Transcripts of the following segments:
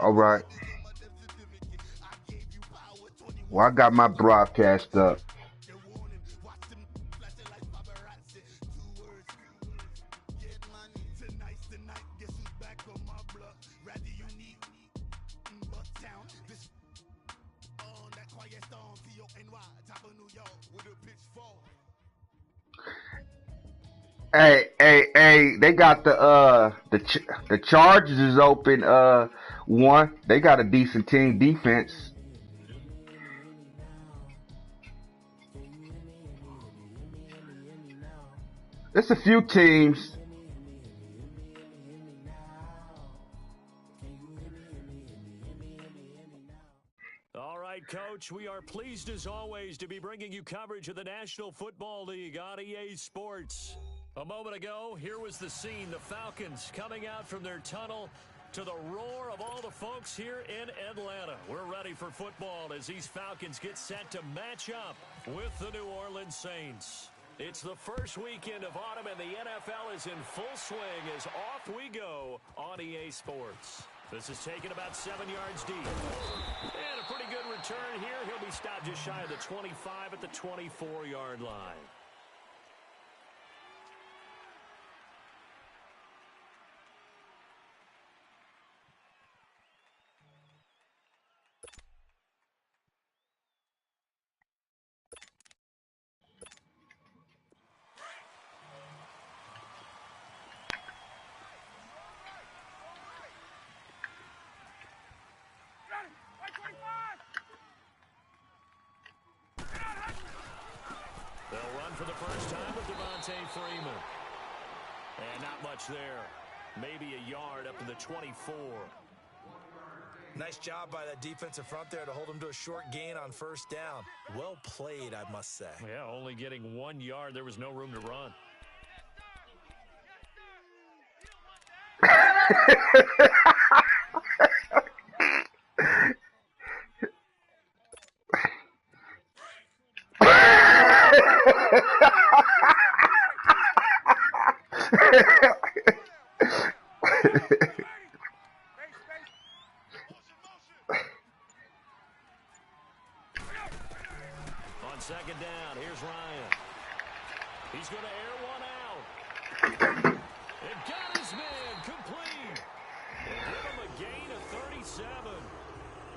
All right. Well, I got my broadcast up. Hey, they got the Chargers is open one. They got a decent team defense. There's a few teams. All right, Coach, we are pleased as always to be bringing you coverage of the National Football League on EA Sports. A moment ago, here was the scene, the Falcons coming out from their tunnel to the roar of all the folks here in Atlanta. We're ready for football as these Falcons get set to match up with the New Orleans Saints. It's the first weekend of autumn, and the NFL is in full swing as off we go on EA Sports. This is taken about 7 yards deep. And a pretty good return here. He'll be stopped just shy of the 25 at the 24-yard line. They'll run for the first time with Devontae Freeman. And not much there. Maybe a yard up to the 24. Nice job by that defensive front there to hold him to a short gain on first down. Well played, I must say. Yeah, only getting 1 yard. There was no room to run. On second down, here's Ryan. He's going to air one out. It got his man complete. They give him a gain of 37.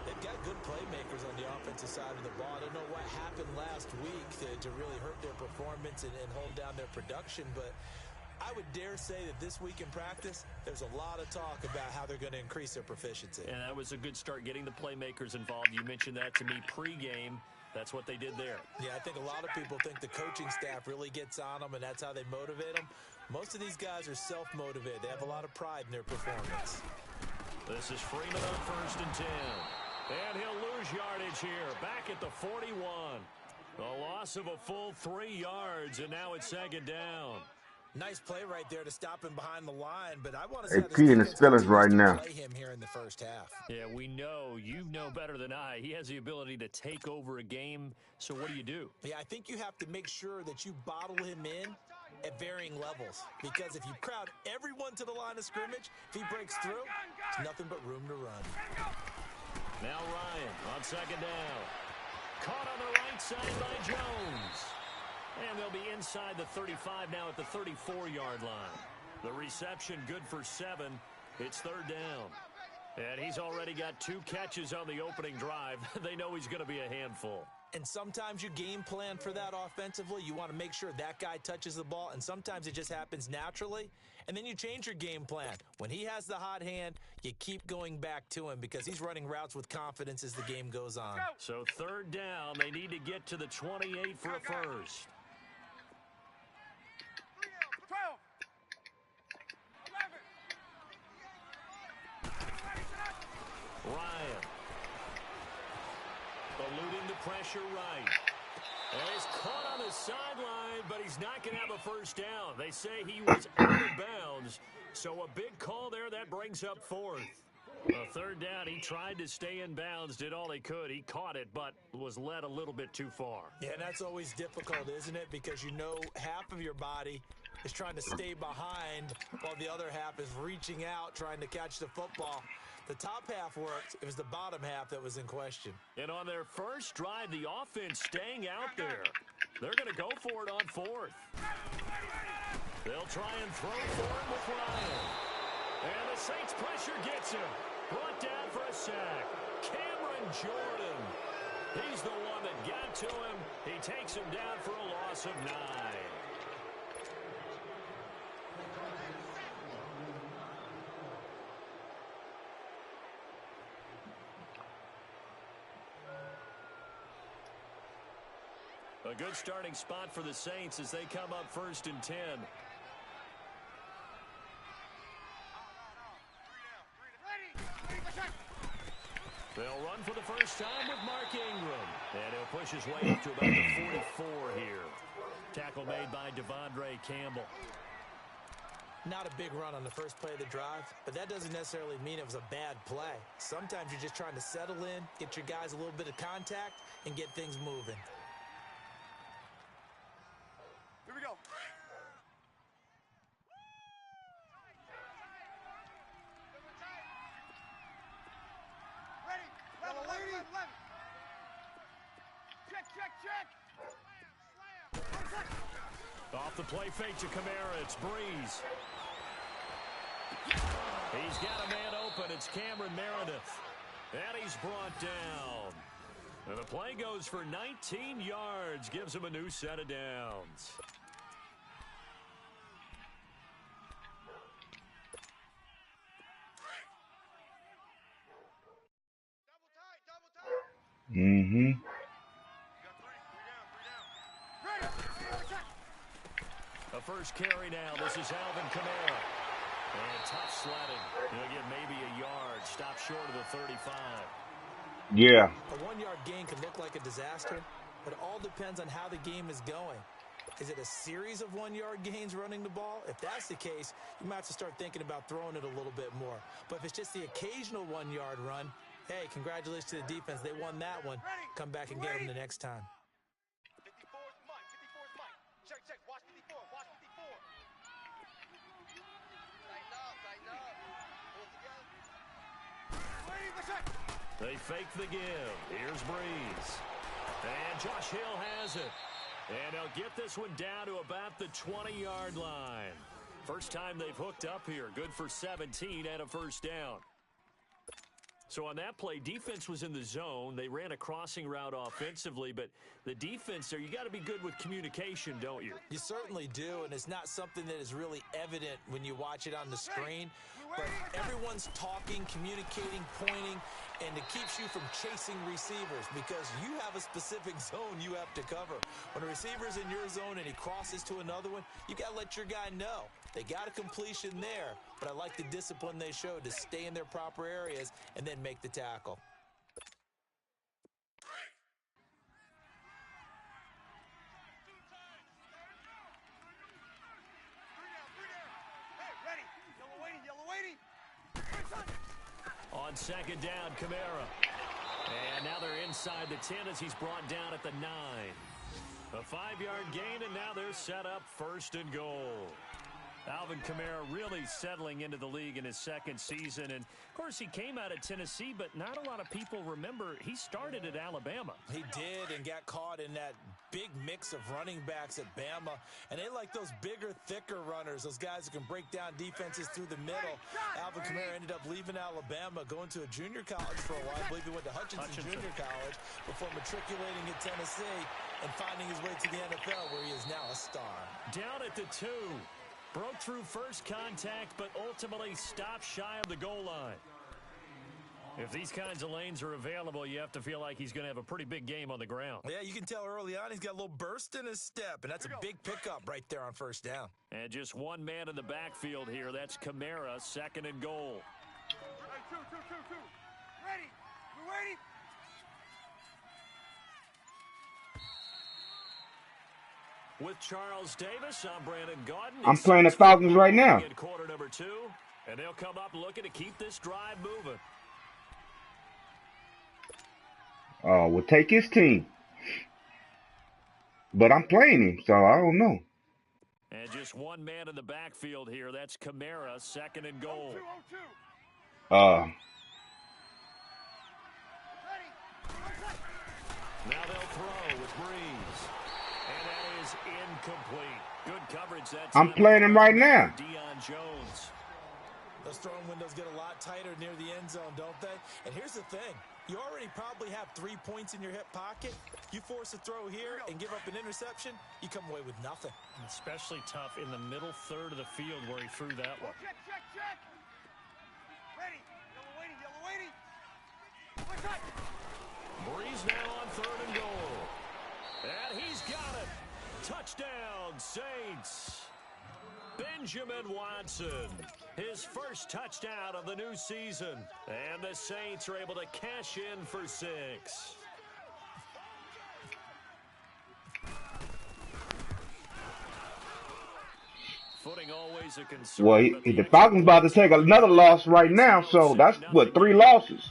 They've got good playmakers on the offensive side of the ball. I don't know what happened last week to really hurt their performance and hold down their production, but I would dare say that this week in practice, there's a lot of talk about how they're going to increase their proficiency. And that was a good start, getting the playmakers involved. You mentioned that to me pregame. That's what they did there. Yeah, I think a lot of people think the coaching staff really gets on them, and that's how they motivate them. Most of these guys are self-motivated. They have a lot of pride in their performance. This is Freeman on 1st and 10. And he'll lose yardage here, back at the 41. A loss of a full 3 yards, and now it's second down. Nice play right there to stop him behind the line, but I want to Hey, P in his feelings right now. play him here in the first half. Yeah, we know. You know better than I. He has the ability to take over a game, so what do? Yeah, I think you have to make sure that you bottle him in at varying levels, because if you crowd everyone to the line of scrimmage, if he breaks through, there's nothing but room to run. Now Ryan on second down. Caught on the right side by Jones. And they'll be inside the 35 now at the 34-yard line. The reception good for 7. It's third down. And he's already got 2 catches on the opening drive. They know he's going to be a handful. And sometimes you game plan for that offensively. You want to make sure that guy touches the ball, and sometimes it just happens naturally. And then you change your game plan. When he has the hot hand, you keep going back to him because he's running routes with confidence as the game goes on. So third down, they need to get to the 28 for a first. Ryan. Eluding the pressure right. And he's caught on the sideline, but he's not going to have a first down. They say he was out of bounds, so a big call there. That brings up fourth. A third down, he tried to stay in bounds, did all he could. He caught it, but was led a little bit too far. Yeah, and that's always difficult, isn't it? Because you know half of your body is trying to stay behind while the other half is reaching out, trying to catch the football. The top half worked. It was the bottom half that was in question. And on their first drive, the offense staying out there. They're going to go for it on fourth. They'll try and throw for him with Ryan. And the Saints pressure gets him. Brought down for a sack. Cameron Jordan. He's the one that got to him. He takes him down for a loss of 9. A good starting spot for the Saints as they come up 1st and 10. They'll run for the first time with Mark Ingram. And he'll push his way up to about the 44 here. Tackle made by Devondre Campbell. Not a big run on the first play of the drive, but that doesn't necessarily mean it was a bad play. Sometimes you're just trying to settle in, get your guys a little bit of contact, and get things moving. Here we go. Ready? Left. Check. Off the play fake to Kamara, it's Breeze. He's got a man open, it's Cameron Meredith. And he's brought down. And the play goes for 19 yards, gives him a new set of downs. Mm-hmm. A first carry now. This is Alvin Kamara. And tough sledding. He'll get maybe a yard. Stop short of the 35. Yeah. A 1-yard gain can look like a disaster, but it all depends on how the game is going. Is it a series of 1-yard gains running the ball? If that's the case, you might have to start thinking about throwing it a little bit more. But if it's just the occasional 1-yard run, hey, congratulations to the defense. They won that one. Come back and get them the next time. 54's Mike. Check. Watch 54. Tighten up. Pull together. They fake the give. Here's Breeze. And Josh Hill has it. And they'll get this one down to about the 20-yard line. First time they've hooked up here. Good for 17 and a first down. So on that play, defense was in the zone. They ran a crossing route offensively, but the defense there, you got to be good with communication, don't you? You certainly do, and it's not something that is really evident when you watch it on the screen. But everyone's talking, communicating, pointing, and it keeps you from chasing receivers because you have a specific zone you have to cover. When a receiver's in your zone and he crosses to another one, you got to let your guy know. They got a completion there, but I like the discipline they showed to stay in their proper areas and then make the tackle. On second down, Kamara. And now they're inside the 10 as he's brought down at the 9. A 5-yard gain, and now they're set up 1st and goal. Alvin Kamara really settling into the league in his second season. And, of course, he came out of Tennessee, but not a lot of people remember he started at Alabama. He did and got caught in that big mix of running backs at Bama. And they like those bigger, thicker runners, those guys who can break down defenses through the middle. Alvin Kamara ended up leaving Alabama, going to a junior college for a while. I believe he went to Hutchinson Junior College before matriculating at Tennessee and finding his way to the NFL, where he is now a star. Down at the 2. Broke through first contact, but ultimately stopped shy of the goal line. If these kinds of lanes are available, you have to feel like he's going to have a pretty big game on the ground. Yeah, you can tell early on he's got a little burst in his step, and that's a big pickup right there on first down. And just one man in the backfield here. That's Kamara, 2nd and goal. Two. Ready. We're waiting. With Charles Davis, I'm Brandon Gaudin. I'm playing the Falcons right now. In quarter number 2, and they'll come up looking to keep this drive moving. Oh, we'll take his team. But I'm playing him, so I don't know. And just one man in the backfield here. That's Kamara, 2nd and goal. Now they'll throw with Breeze. And that is incomplete. Good coverage that time. I'm playing him right now. Deion Jones. Those throwing windows get a lot tighter near the end zone, don't they? And here's the thing. You already probably have 3 points in your hip pocket. You force a throw here and give up an interception, you come away with nothing. And especially tough in the middle third of the field where he threw that one. Check, check, check. Ready. Yellow waiting, yellow waiting. One shot. Breeze now on 3rd and goal. And he's got it. Touchdown, Saints. Benjamin Watson, his first touchdown of the new season. And the Saints are able to cash in for 6. Footing always a concern. Well, the Falcons about to take another loss right now, so that's what, 3 losses.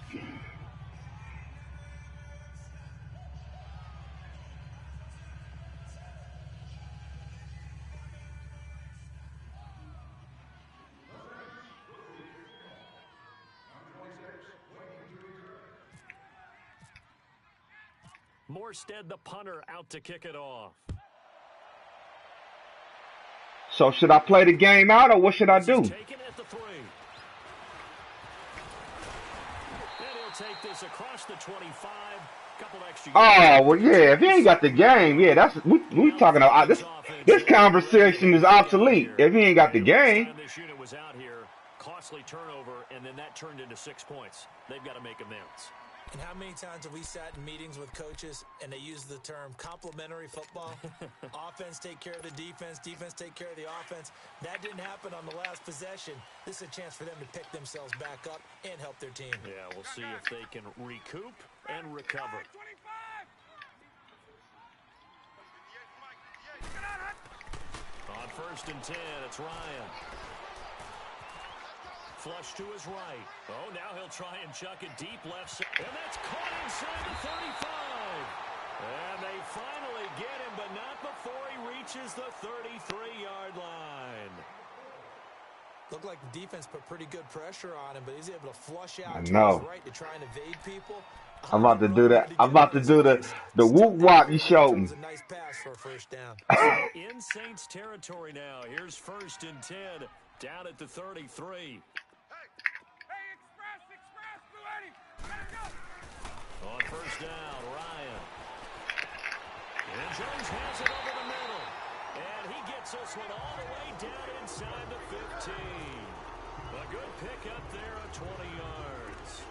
Morstead, the punter, out to kick it off. So should I play the game out or what should I do? Taken at the 3. And he'll take this across the 25. Couple extra. Oh well, yeah. If he ain't got the game, yeah, that's we talking about this. This conversation is obsolete. If he ain't got the game. This unit was out here, costly turnover, and then that turned into 6 points. They've got to make amends. And how many times have we sat in meetings with coaches and they use the term complementary football? Offense take care of the defense, defense take care of the offense. That didn't happen on the last possession. This is a chance for them to pick themselves back up and help their team. Yeah, we'll see if they can recoup and recover. 25. On 1st and 10, it's Ryan. Flush to his right. Oh, now he'll try and chuck it deep left side. And that's caught inside the 35. And they finally get him, but not before he reaches the 33-yard line. Looked like the defense put pretty good pressure on him, but he's able to flush out I to know. his right to try and evade people. I'm about to do that. I'm about to do the whoop wop you showed me. A nice pass for a first down. In Saints territory now. Here's 1st and 10 down at the 33. Hey, express, blue Eddie. Let it go. On 1st down, Ryan. And Jones has it over the middle. And he gets this one all the way down inside the 15. A good pick up there at 20 yards.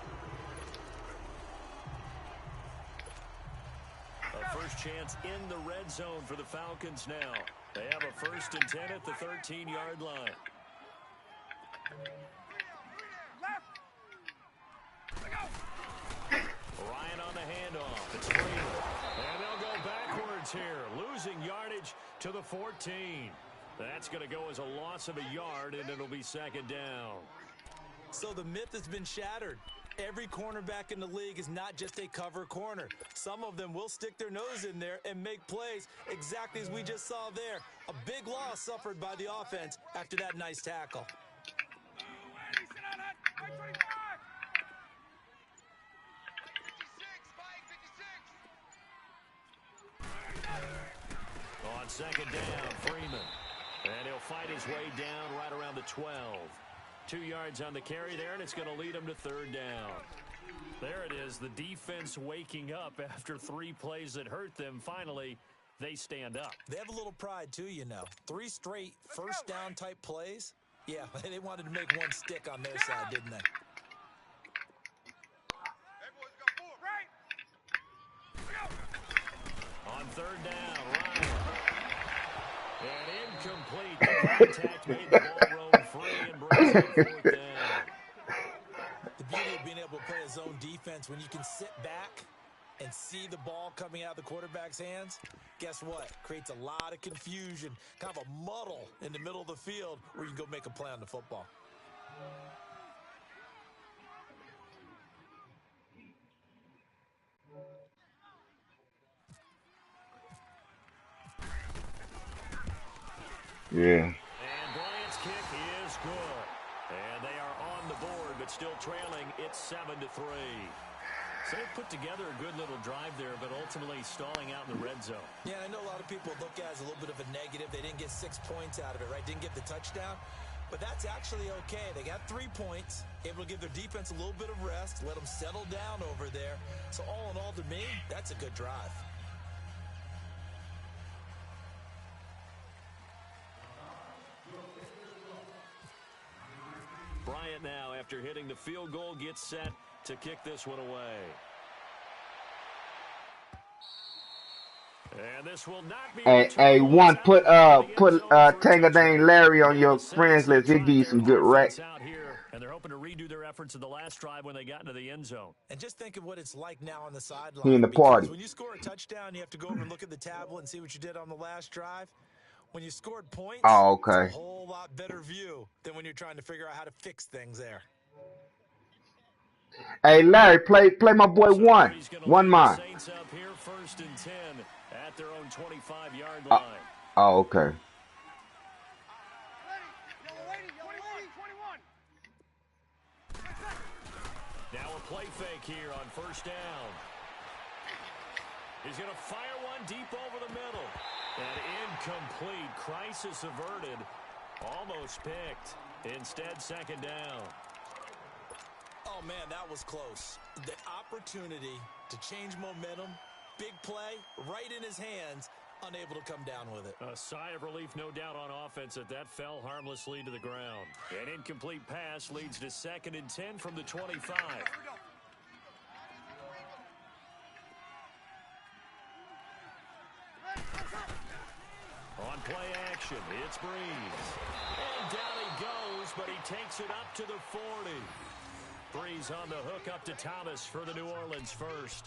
A first chance in the red zone for the Falcons now. They have a 1st and 10 at the 13-yard line. Ryan on the handoff. It's Freeman. And they'll go backwards here, losing yardage to the 14. That's going to go as a loss of a yard, and it'll be 2nd down. So the myth has been shattered. Every cornerback in the league is not just a cover corner. Some of them will stick their nose in there and make plays exactly as we just saw there. A big loss suffered by the offense after that nice tackle. Eddie, sit on that. 25. 56, On 2nd down, Freeman. And he'll fight his way down right around the 12. 2 yards on the carry there, and it's going to lead him to 3rd down. There it is, the defense waking up after 3 plays that hurt them. Finally, they stand up. They have a little pride, too, you know. 3 straight first down type plays. Yeah, they wanted to make one stick on their side, didn't they? Everyone's got 4. Right. On 3rd down, Ryan. And incomplete. The contact made the ball roam free and brings up 4th down. The beauty of being able to play a zone defense when you can sit back and see the ball coming out of the quarterback's hands, guess what? Creates a lot of confusion, kind of a muddle in the middle of the field where you can go make a play on the football. Yeah. And Bryant's kick is good. And they are on the board, but still trailing. It's 7-3. So they put together a good little drive there, but ultimately stalling out in the red zone. Yeah, I know a lot of people look at it as a little bit of a negative. They didn't get 6 points out of it, right? Didn't get the touchdown. But that's actually okay. They got 3 points, able to give their defense a little bit of rest, let them settle down over there. So all in all, to me, that's a good drive. Bryant now, after hitting the field goal, gets set to kick this one away. And this will not be Hey, one, put Tangadane Larry on your friends list. He'll give you some good racks. Out here, and they're hoping to redo their efforts in the last drive when they got into the end zone. And just think of what it's like now on the sideline. He in the party. Because when you score a touchdown, you have to go over and look at the tablet and see what you did on the last drive. When you scored points, Oh, okay. It's a whole lot better view than when you're trying to figure out how to fix things there. Hey, Larry, play my boy one mine. Saints up here, 1st and 10 at their own 25-yard line. Oh, okay. Now a play fake here on 1st down. He's going to fire one deep over the middle. And incomplete. Crisis averted. Almost picked. Instead, 2nd down. Oh, man, that was close. The opportunity to change momentum, big play, right in his hands, unable to come down with it. A sigh of relief, no doubt, on offense that fell harmlessly to the ground. An incomplete pass leads to 2nd and 10 from the 25. On play action, it's Breeze. And down he goes, but he takes it up to the 40. Breeze on the hook up to Thomas for the New Orleans first.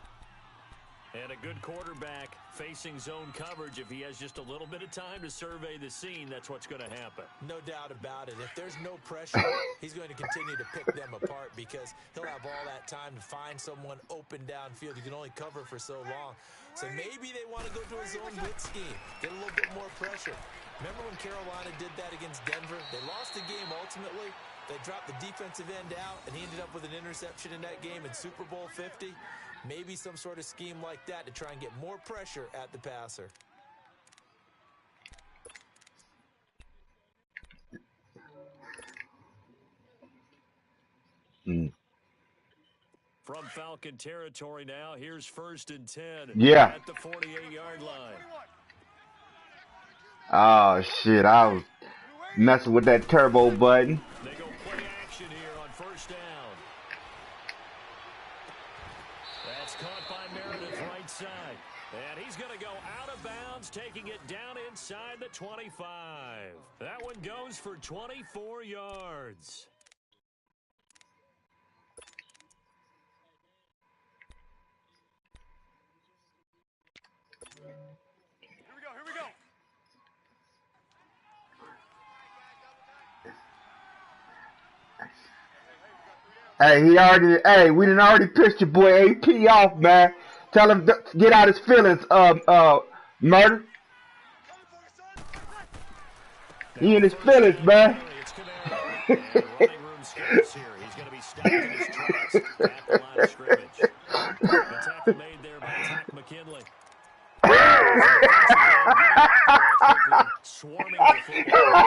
And a good quarterback facing zone coverage. If he has just a little bit of time to survey the scene, that's what's going to happen. No doubt about it. If there's no pressure, he's going to continue to pick them apart because he'll have all that time to find someone open downfield. You can only cover for so long. So maybe they want to go to a zone blitz scheme, get a little bit more pressure. Remember when Carolina did that against Denver? They lost the game ultimately. They dropped the defensive end out, and he ended up with an interception in that game in Super Bowl 50. Maybe some sort of scheme like that to try and get more pressure at the passer. From Falcon territory now, here's 1st and 10 Yeah. at the 48-yard line. Oh, shit. I was messing with that turbo button. They go play action here on 1st down. That's caught by Meredith right side. And he's going to go out of bounds, taking it down inside the 25. That one goes for 24 yards. Here we go. Hey, we done already pissed your boy AP off, man. Tell him to get out his feelings, Murder. He in his feelings, man. Running room scarce here. He's going to be stopped in his tracks at the line of scrimmage. The tackle made there by Tack McKinley. Swarming the football.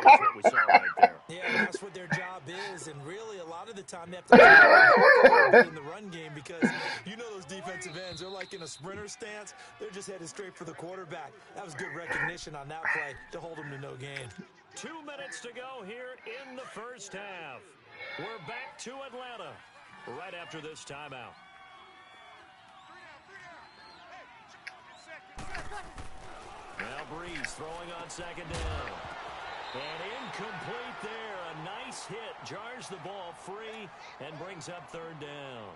That's what we saw right there. Yeah, that's what their job is, and really a lot of the time they have to in the run game because you know those defensive ends, they're like in a sprinter stance. They're just headed straight for the quarterback. That was good recognition on that play to hold them to no gain. 2 minutes to go here in the 1st half. We're back to Atlanta right after this timeout. Now Breeze throwing on 2nd down. And incomplete there. A nice hit. Jars the ball free and brings up 3rd down.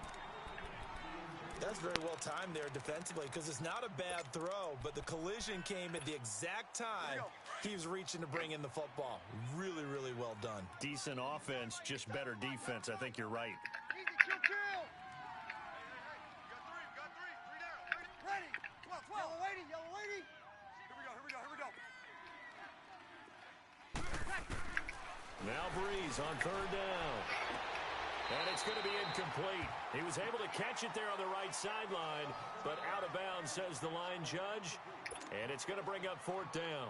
That's very well timed there defensively because it's not a bad throw, but the collision came at the exact time he was reaching to bring in the football. Really, really well done. Decent offense, just better defense. I think you're right. Easy, chill. Got three down. Ready. 12. Yellow lady. Here we go. Now Breeze on 3rd down. And it's going to be incomplete. He was able to catch it there on the right sideline, but out of bounds, says the line judge. And it's going to bring up 4th down.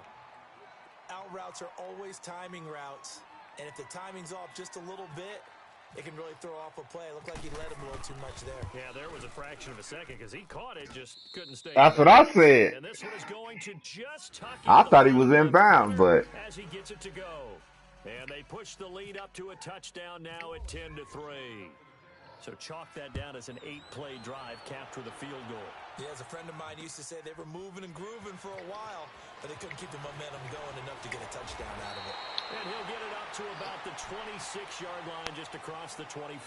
Out routes are always timing routes. And if the timing's off just a little bit, it can really throw off a play. It looked like he let him a little too much there. Yeah, there was a fraction of a second because he caught it, just couldn't stay. That's what I said. And this one is going to just tuck I thought he was inbound, but as he gets it to go. And they push the lead up to a touchdown now at 10-3. So chalk that down as an 8-play drive capped with a field goal. Yeah, as a friend of mine used to say, they were moving and grooving for a while, but they couldn't keep the momentum going enough to get a touchdown out of it. And he'll get it up to about the 26-yard line, just across the 25.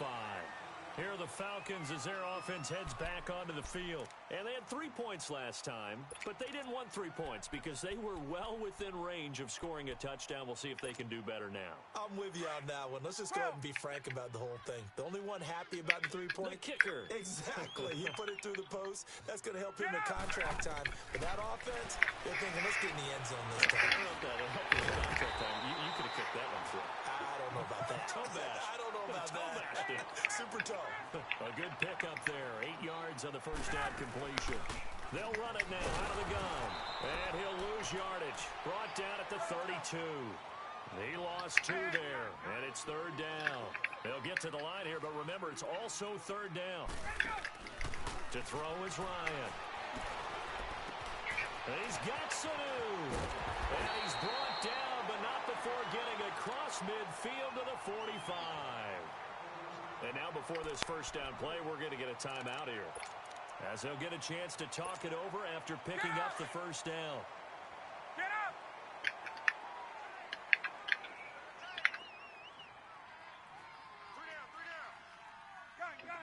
Here are the Falcons as their offense heads back onto the field. And they had 3 points last time, but they didn't want 3 points because they were well within range of scoring a touchdown. We'll see if they can do better now. I'm with you on that one. Let's just go ahead and be frank about the whole thing. The only one happy about the 3-point? The kicker. Exactly. He put it through the post. That's going to help him in contract time. But that offense, they're thinking, let's get in the end zone this time. I don't know if that'll help you in contract time. You could have kicked that one through. I don't know about that. Toe bash. I don't know about that. Super toe. A good pick up there. 8 yards on the first down completion. They'll run it now out of the gun. And he'll lose yardage. Brought down at the 32. He lost 2 there. And it's 3rd down. They'll get to the line here, but remember, it's also 3rd down. To throw is Ryan. And he's got Sanu. And he's brought down, but not before getting across midfield to the 45. And now before this first down play, we're going to get a timeout here, as they'll get a chance to talk it over after picking up the first down. Get up! 3 down, 3 down. Gun, gun.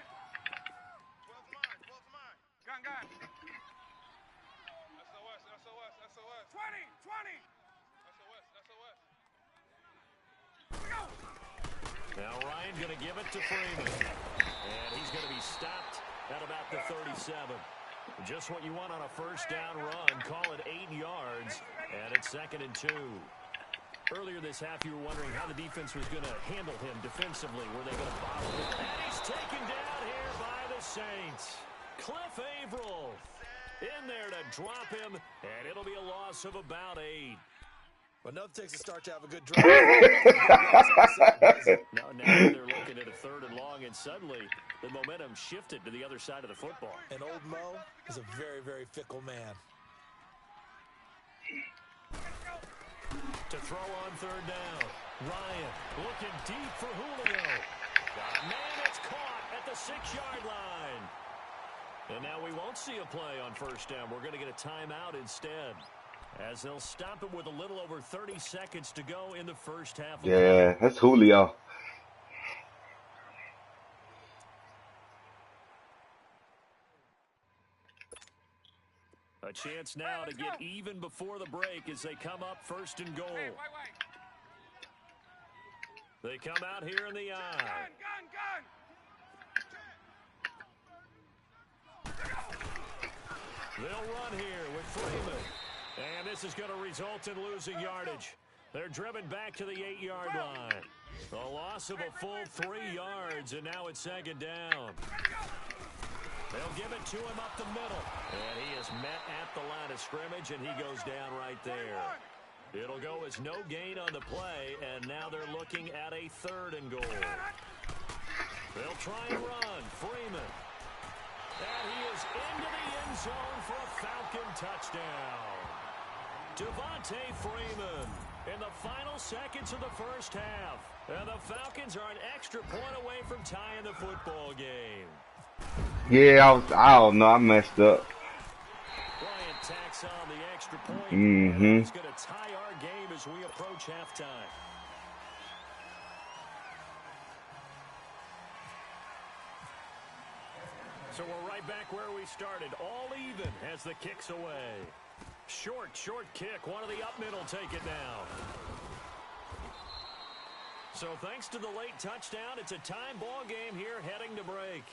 12's mine, 12's mine. Gun, gun. SOS, SOS, SOS. 20, 20. SOS, SOS. We go! Now Ryan going to give it to Freeman. And he's going to be stopped at about the 37. Just what you want on a first down run. Call it 8 yards. And it's 2nd and 2. Earlier this half, you were wondering how the defense was going to handle him defensively. Were they going to bottle him? And he's taken down here by the Saints. Cliff Averill in there to drop him. And it'll be a loss of about 8. Well, nothing takes a start to have a good drive. Now they're looking at a 3rd and long, and suddenly the momentum shifted to the other side of the football. And old Mo is a very, very fickle man. To throw on 3rd down. Ryan looking deep for Julio. Man, it's caught at the 6-yard line. And now we won't see a play on first down. We're going to get a timeout instead, as they'll stop it with a little over 30 seconds to go in the first half. Yeah, that's Julio. A chance now to get even before the break as they come up 1st and goal. They come out here in the eye. Gun, gun, gun. They'll run here with Freeman. And this is going to result in losing yardage. They're driven back to the 8-yard line. A loss of a full 3 yards, and now it's 2nd down. They'll give it to him up the middle. And he is met at the line of scrimmage, and he goes down right there. It'll go as no gain on the play, and now they're looking at a 3rd and goal. They'll try and run. Freeman. And he is into the end zone for a Falcon touchdown. Devontae Freeman in the final seconds of the first half. And the Falcons are an extra point away from tying the football game. Yeah, I don't know. I messed up. Bryant tacks on the extra point. Mm-hmm. It's going to tie our game as we approach halftime. So we're right back where we started. All even as the kick's away. Short kick. One of the up middle take it now. So thanks to the late touchdown, it's a time ball game here heading to break.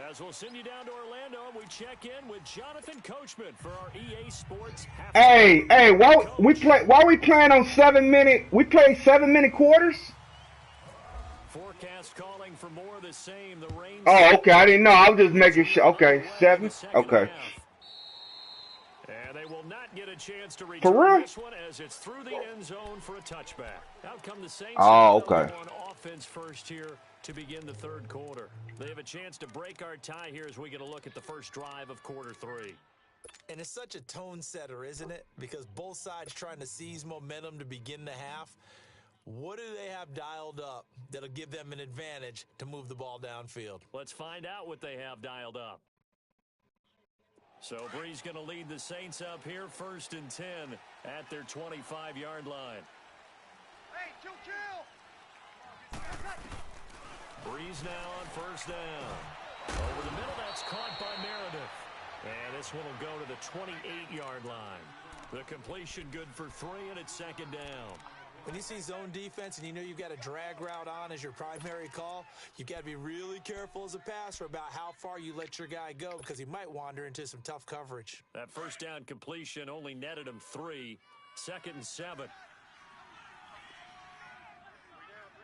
As we'll send you down to Orlando, we check in with Jonathan Coachman for our EA Sports half. Hey, while we playing on 7-minute, we play 7-minute quarters? Forecast calling for more of the same. The rain. Oh, okay. I didn't know. I was just making sure. Okay, 7. Okay. And they will not get a chance to For return real? this one as it's through the end zone for a touchback. Out come the Saints. Oh, okay. On offense first here to begin the third quarter. They have a chance to break our tie here as we get a look at the first drive of quarter 3. And it's such a tone setter, isn't it? Because both sides trying to seize momentum to begin the half. What do they have dialed up that'll give them an advantage to move the ball downfield? Let's find out what they have dialed up. So Bree's going to lead the Saints up here, 1st and 10 at their 25-yard line. Hey, chill. Breeze now on 1st down. Over the middle, that's caught by Meredith. And this one will go to the 28-yard line. The completion good for 3, and it's 2nd down. When you see zone defense and you know you've got a drag route on as your primary call, you've got to be really careful as a passer about how far you let your guy go because he might wander into some tough coverage. That 1st down completion only netted him 3. 2nd and 7. 3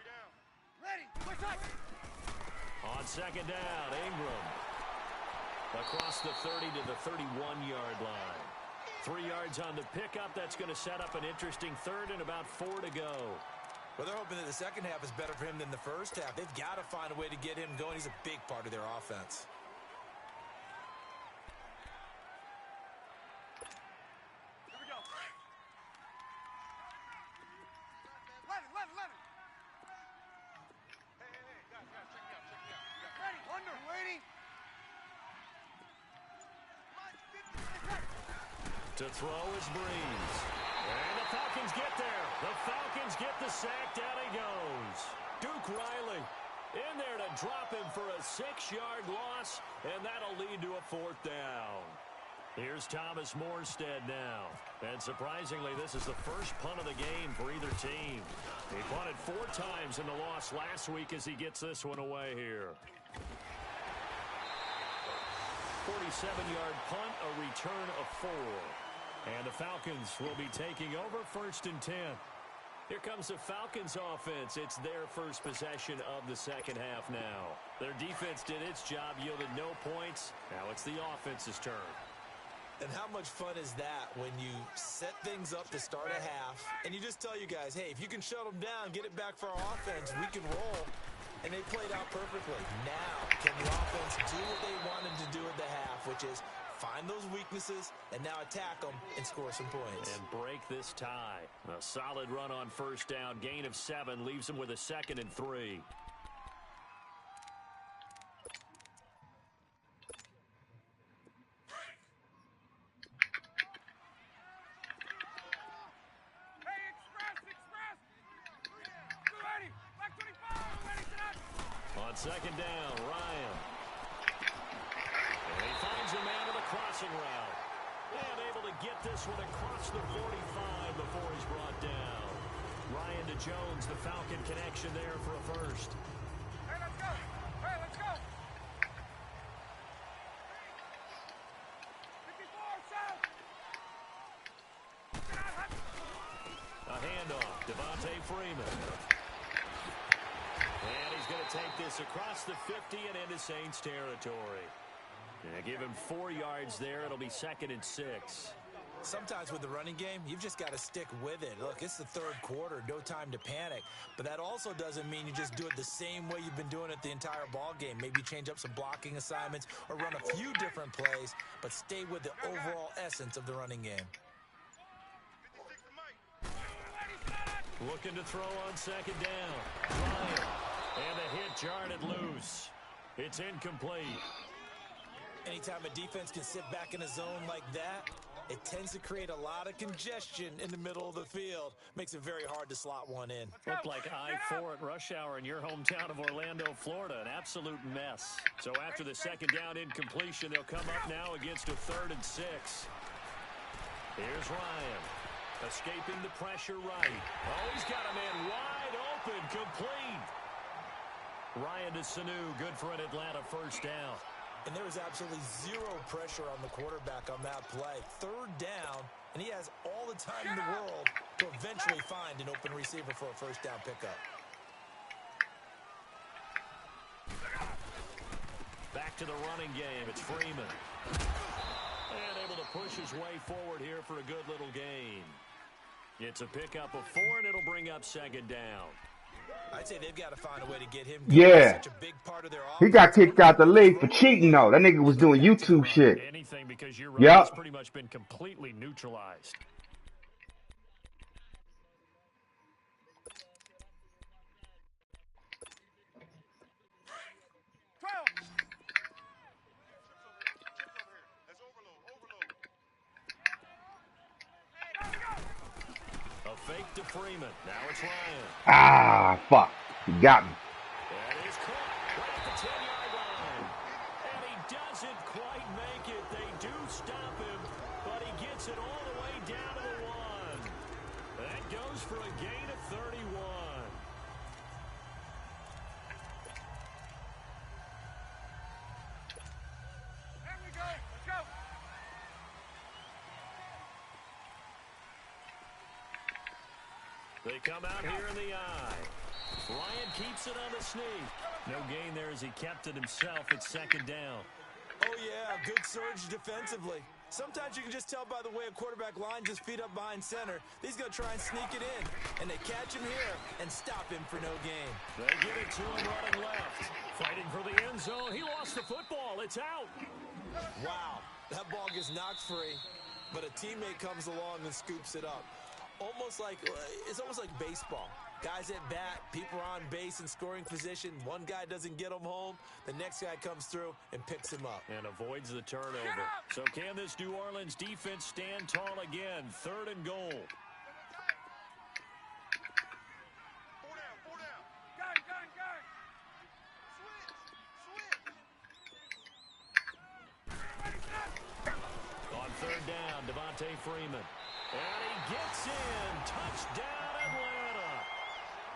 down. Ready. On 2nd down, Ingram. Across the 30 to the 31-yard line. 3 yards on the pickup. That's going to set up an interesting 3rd and about 4 to go. Well, they're hoping that the second half is better for him than the first half. They've got to find a way to get him going. He's a big part of their offense. Here we go. 11. Hey, guys, check me out. Ready, under, waiting. To throw is Breeze. And the Falcons get there. The Falcons get the sack. Down he goes. Duke Riley in there to drop him for a 6-yard loss, and that'll lead to a 4th down. Here's Thomas Morstead now. And surprisingly, this is the first punt of the game for either team. He punted 4 times in the loss last week as he gets this one away here. 47-yard punt, a return of 4. And the Falcons will be taking over 1st and 10. Here comes the Falcons offense. It's their first possession of the second half now. Their defense did its job, yielded no points. Now it's the offense's turn. And how much fun is that when you set things up to start a half and you just tell you guys, hey, if you can shut them down, get it back for our offense, we can roll. And they played out perfectly. Now, can the offense do what they wanted to do at the half, which is find those weaknesses and now attack them and score some points. And break this tie. A solid run on 1st down. Gain of 7 leaves them with a 2nd and 3. On 2nd down, Ryan. And he finds a man with a crossing route. And able to get this one across the 45 before he's brought down. Ryan to Jones, the Falcon connection there for a 1st. Hey, let's go. Hey, let's go. 54, south. A handoff, Devontae Freeman. And he's going to take this across the 50 and into Saints territory. And give him 4 yards there. It'll be 2nd and 6. Sometimes with the running game, you've just got to stick with it. Look, it's the 3rd quarter, no time to panic. But that also doesn't mean you just do it the same way you've been doing it the entire ball game. Maybe change up some blocking assignments or run a few different plays, but stay with the overall essence of the running game. 56 to Mike. Looking to throw on 2nd down. Ryan. And the hit jarred it loose. It's incomplete. Anytime a defense can sit back in a zone like that, it tends to create a lot of congestion in the middle of the field. Makes it very hard to slot one in. Looked like I-4 at rush hour in your hometown of Orlando, Florida. An absolute mess. So after the 2nd down incompletion, they'll come up now against a 3rd and 6. Here's Ryan. Escaping the pressure right. Oh, he's got a man wide open. Complete. Ryan to Sanu. Good for an Atlanta 1st down. And there was absolutely zero pressure on the quarterback on that play. 3rd down, and he has all the time in the world to eventually find an open receiver for a 1st down pickup. back to the running game. It's Freeman. And able to push his way forward here for a good little gain. It's a pickup of 4, and it'll bring up second down. I'd say they've got to find a way to get him going. Yeah. Such a big part of their He got offense. kicked out the league for cheating, though. That nigga was doing YouTube shit. Anything because your Yep. has pretty much been completely neutralized. A fake to Freeman. Now it's Ryan. Ah, fuck. He got me. That is caught right at the 10-yard line. And he doesn't quite make it. They do stop him, but he gets it all the way down to the 1. That goes for a gain of 31. There we go. Let's go. They come out here in the eye. Ryan keeps it on the sneak. No gain there as he kept it himself. It's second down. Oh, yeah, good surge defensively. Sometimes you can just tell by the way a quarterback lines his feet up behind center. He's going to try and sneak it in. And they catch him here and stop him for no gain. They get it to him running left. Fighting for the end zone. He lost the football. It's out. Wow, that ball gets knocked free, but a teammate comes along and scoops it up. It's almost like baseball. Guys at bat, people are on base in scoring position. One guy doesn't get him home. The next guy comes through and picks him up. And avoids the turnover. So can this New Orleans defense stand tall again? 3rd and goal. 4 down, 4 down. Gun. Switch. On 3rd down, Devontae Freeman. And he gets in. Touchdown, Atlanta.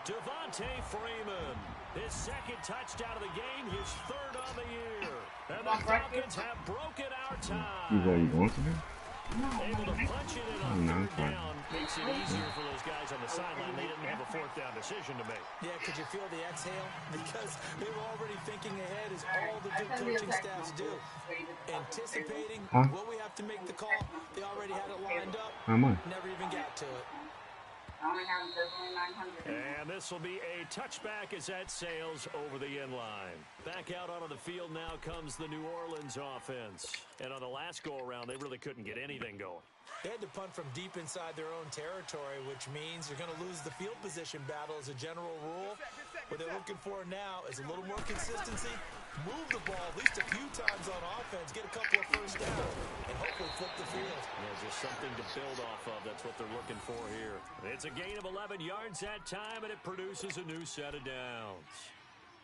Devontae Freeman. His 2nd touchdown of the game, his 3rd on the year. And the Falcons have broken our tie. You going to do? Able to punch it in on 3rd down. Makes it easier for those guys on the sideline. They didn't have a 4th down decision to make. Yeah, could you feel the exhale? Because they were already thinking ahead as all the good coaching staffs do. Anticipating what we have to make the call. They already had it lined up. Never even got to it. And this will be a touchback as that sails over the end line. Back out onto the field now comes the New Orleans offense. And on the last go-around, they really couldn't get anything going. They had to punt from deep inside their own territory, which means you're going to lose the field position battle as a general rule. What they're looking for now is a little more consistency, move the ball at least a few times on offense, get a couple of first downs, and hopefully flip the field. Yeah, just something to build off of. That's what they're looking for here. It's a gain of 11 yards that time, and it produces a new set of downs.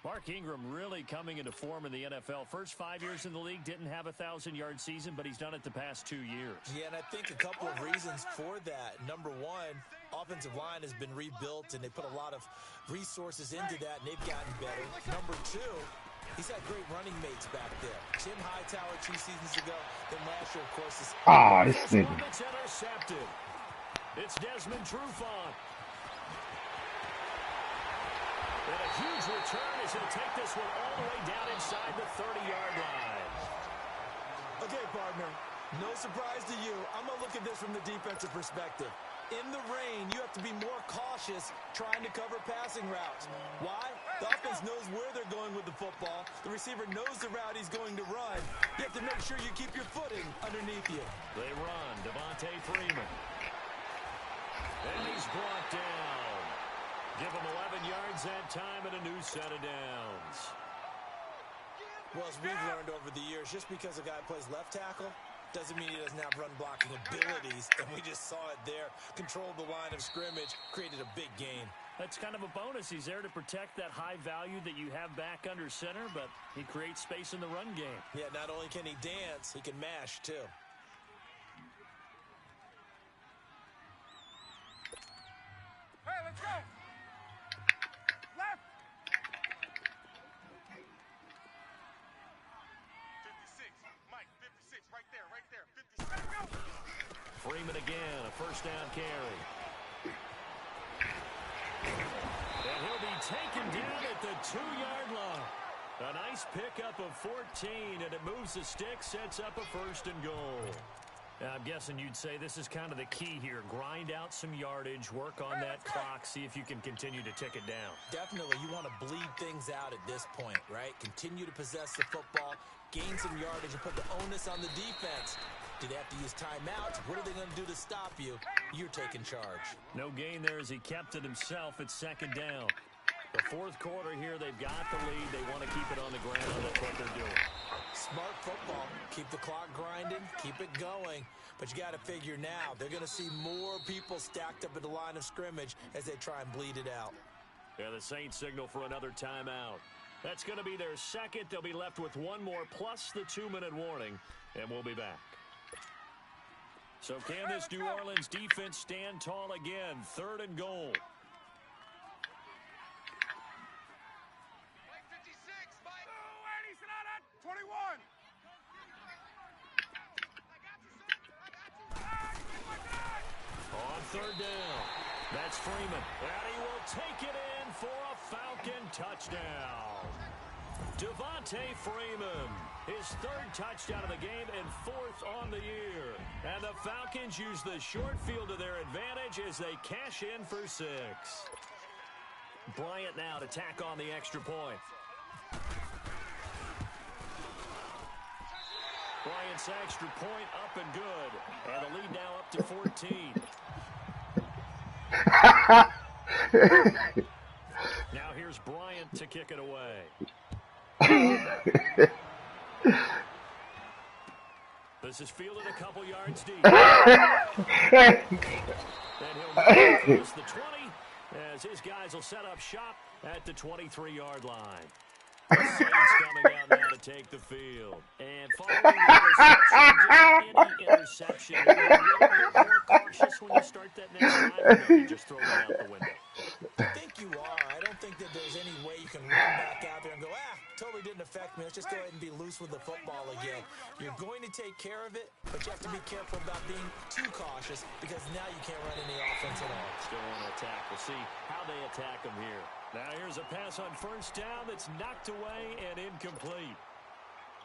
Mark Ingram really coming into form in the NFL. First 5 years in the league, didn't have a 1,000-yard season, but he's done it the past 2 years. Yeah, and I think a couple of reasons for that. Number one, offensive line has been rebuilt, and they put a lot of resources into that, and they've gotten better. Number two, he's had great running mates back there. Tim Hightower 2 seasons ago, then last year, of course. This nigga. It's intercepted. It's Desmond Trufant. And a huge return is going to take this one all the way down inside the 30-yard line. Okay, partner, no surprise to you. I'm going to look at this from the defensive perspective. In the rain, you have to be more cautious trying to cover passing routes. Why? The offense knows where they're going with the football. The receiver knows the route he's going to run. You have to make sure you keep your footing underneath you. They run. Devontae Freeman. And he's brought down. Give him 11 yards that time and a new set of downs. Well, as we've learned over the years, just because a guy plays left tackle doesn't mean he doesn't have run blocking abilities, and we just saw it there. Controlled the line of scrimmage, created a big gain. That's kind of a bonus. He's there to protect that high value that you have back under center, but he creates space in the run game. Yeah, not only can he dance, he can mash, too. Hey, let's go. Left. 56. Mike, 56. Right there. 56. Let's go. Freeman again, a first down carry. And he'll be taken down at the 2-yard line. A nice pickup of 14, and it moves the stick, sets up a 1st and goal. I'm guessing you'd say this is kind of the key here. Grind out some yardage, work on that clock, see if you can continue to tick it down. Definitely, you want to bleed things out at this point, right? Continue to possess the football, gain some yardage, and put the onus on the defense. Do they have to use timeouts? What are they going to do to stop you? You're taking charge. No gain there as he kept it himself at 2nd down. The 4th quarter here, they've got the lead. They want to keep it on the ground. That's what they're doing. Smart football. Keep the clock grinding. Keep it going. But you got to figure now, they're going to see more people stacked up at the line of scrimmage as they try and bleed it out. Yeah, the Saints signal for another timeout. That's going to be their 2nd. They'll be left with one more plus the 2-minute warning, and we'll be back. So can this New Orleans defense stand tall again? 3rd and goal. 21. On 3rd down, that's Freeman. And he will take it in for a Falcon touchdown. Devontae Freeman, his 3rd touchdown of the game and 4th on the year. And the Falcons use the short field to their advantage as they cash in for 6. Bryant now to tack on the extra point. Bryant's extra point up and good. And the lead now up to 14. Now here's Bryant to kick it away. This is fielded a couple yards deep. And he'll use the 20 as his guys will set up shop at the 23-yard line. The Saints coming out now to take the field. And following the interception, you're a little bit more cautious when you start that next drive, or you just throw it out the window? I think you are. I don't think that there's any way you can run back out there and go, totally didn't affect me. Let's just go ahead and be loose with the football again. You're going to take care of it, but you have to be careful about being too cautious because now you can't run any offense at all. Still want to attack. We'll see how they attack them here. Now here's a pass on 1st down that's knocked away and incomplete.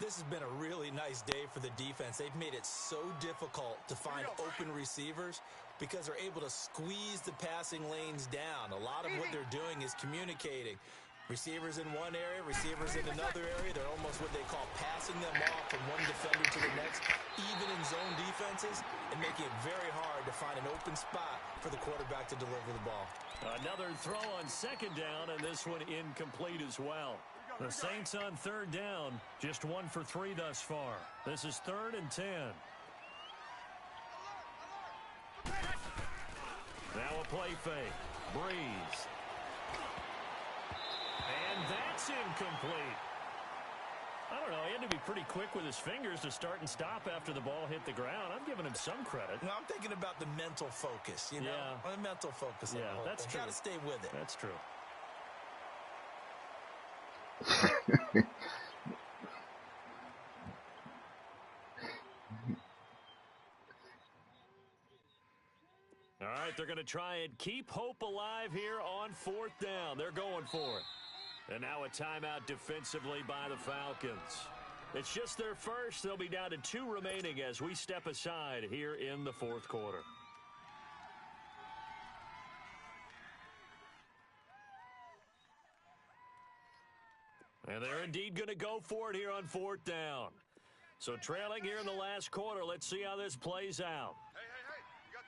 This has been a really nice day for the defense. They've made it so difficult to find open receivers because they're able to squeeze the passing lanes down. A lot of what they're doing is communicating. Receivers in one area, receivers in another area. They're almost what they call passing them off from one defender to the next, even in zone defenses, and making it very hard to find an open spot for the quarterback to deliver the ball. Another throw on 2nd down, and this one incomplete as well. The Saints on 3rd down, just 1 for 3 thus far. This is 3rd and 10. Now a play fake. Breeze. And that's incomplete. I don't know. He had to be pretty quick with his fingers to start and stop after the ball hit the ground. I'm giving him some credit. No, I'm thinking about the mental focus, you know? Yeah. The mental focus. Yeah, that's true. Got to stay with it. That's true. All right, they're going to try and keep hope alive here on 4th down. They're going for it. And now a timeout defensively by the Falcons. It's just their first. They'll be down to 2 remaining as we step aside here in the 4th quarter. And they're indeed going to go for it here on 4th down. So trailing here in the last quarter. Let's see how this plays out. Hey, you got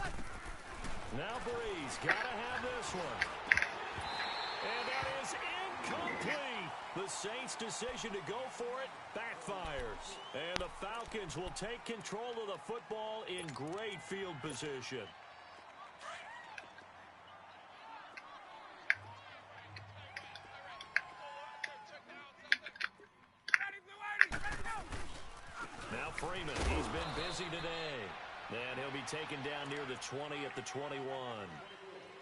3. Now Breeze, gotta have this one. And that is incomplete. The Saints' decision to go for it backfires. And the Falcons will take control of the football in great field position. Now Freeman, he's been busy today. And he'll be taken down near the 20 at the 21.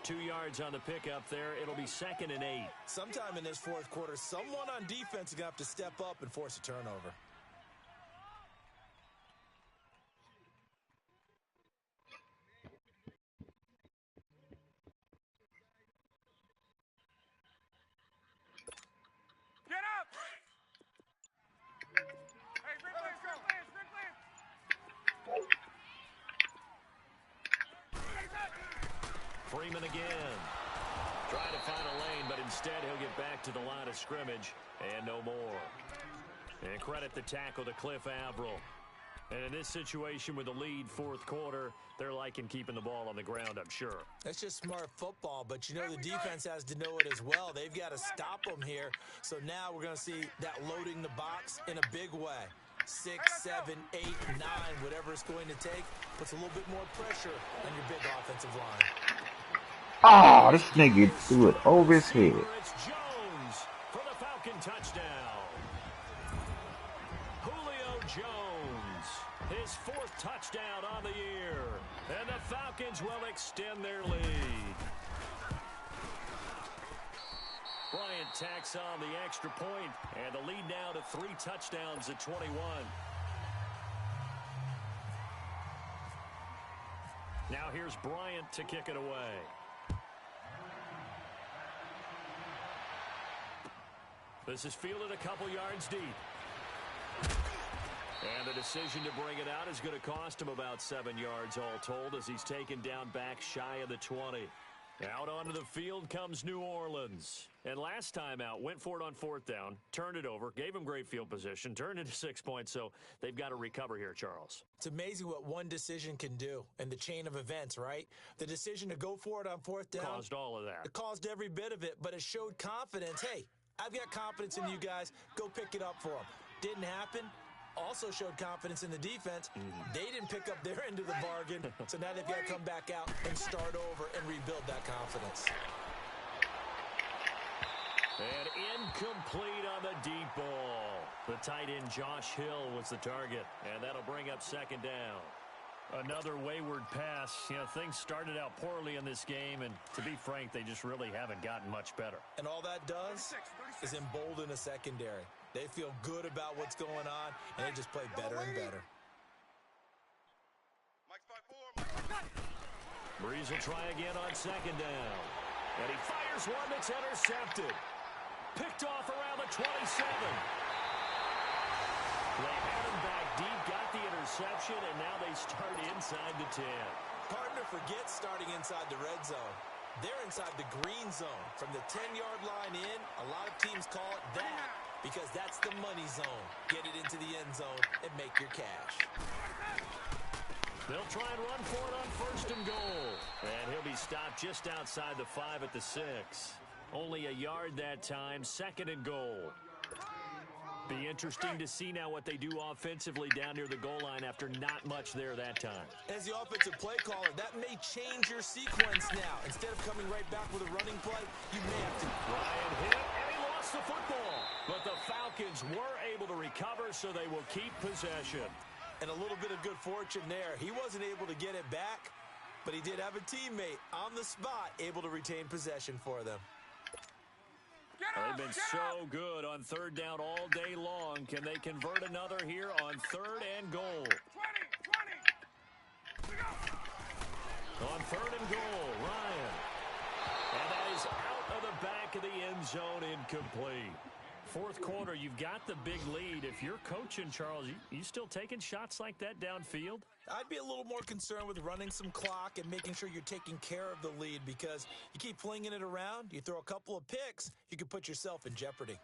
2 yards on the pickup there. It'll be 2nd and 8. Sometime in this 4th quarter, someone on defense is going to have to step up and force a turnover. Get up! Instead, he'll get back to the line of scrimmage and no more. And credit the tackle to Cliff Averill. And in this situation with the lead fourth quarter, they're liking keeping the ball on the ground, I'm sure. That's just smart football, but you know the defense has to know it as well. They've got to stop them here. So now we're going to see that loading the box in a big way. 6, 7, 8, 9, whatever it's going to take, puts a little bit more pressure on your big offensive line. Oh, this nigga threw it over his head. It's Jones for the Falcon touchdown. Julio Jones, his 4th touchdown on the year. And the Falcons will extend their lead. Bryant tacks on the extra point, and the lead now to 3 touchdowns at 21. Now here's Bryant to kick it away. This is fielded a couple yards deep. And the decision to bring it out is going to cost him about 7 yards all told as he's taken down back shy of the 20. Out onto the field comes New Orleans. And last time out, went for it on 4th down, turned it over, gave him great field position, turned it to 6 points, so they've got to recover here, Charles. It's amazing what one decision can do in the chain of events, right? The decision to go for it on 4th down. Caused all of that. It caused every bit of it, but it showed confidence. Hey, I've got confidence in you guys. Go pick it up for them. Didn't happen. Also showed confidence in the defense. They didn't pick up their end of the bargain, so now they've got to come back out and start over and rebuild that confidence. And incomplete on the deep ball. The tight end Josh Hill was the target, and that'll bring up 2nd down. Another wayward pass. You know, things started out poorly in this game, and to be frank, they just really haven't gotten much better. And all that does is embolden a secondary. They feel good about what's going on, and they just play better and better. Breeze will try again on 2nd down. And he fires one that's intercepted. Picked off around the 27. They had him back deep, got the interception, and now they start inside the 10. Partner forgets starting inside the red zone. They're inside the green zone. From the 10-yard line in, a lot of teams call it that because that's the money zone. Get it into the end zone and make your cash. They'll try and run for it on 1st and goal. And he'll be stopped just outside the 5 at the 6. Only a yard that time, 2nd and goal. Be interesting to see now what they do offensively down near the goal line after not much there that time. As the offensive play caller, that may change your sequence now. Instead of coming right back with a running play, you may have to. Ryan hit, and he lost the football. But the Falcons were able to recover, so they will keep possession. And a little bit of good fortune there. He wasn't able to get it back, but he did have a teammate on the spot able to retain possession for them. They've been so good on 3rd down all day long. Can they convert another here on 3rd and goal? 20. On 3rd and goal, Ryan. And that is out of the back of the end zone, incomplete. 4th quarter, you've got the big lead. If you're coaching, Charles, you still taking shots like that downfield? I'd be a little more concerned with running some clock and making sure you're taking care of the lead because you keep flinging it around, you throw a couple of picks, you could put yourself in jeopardy.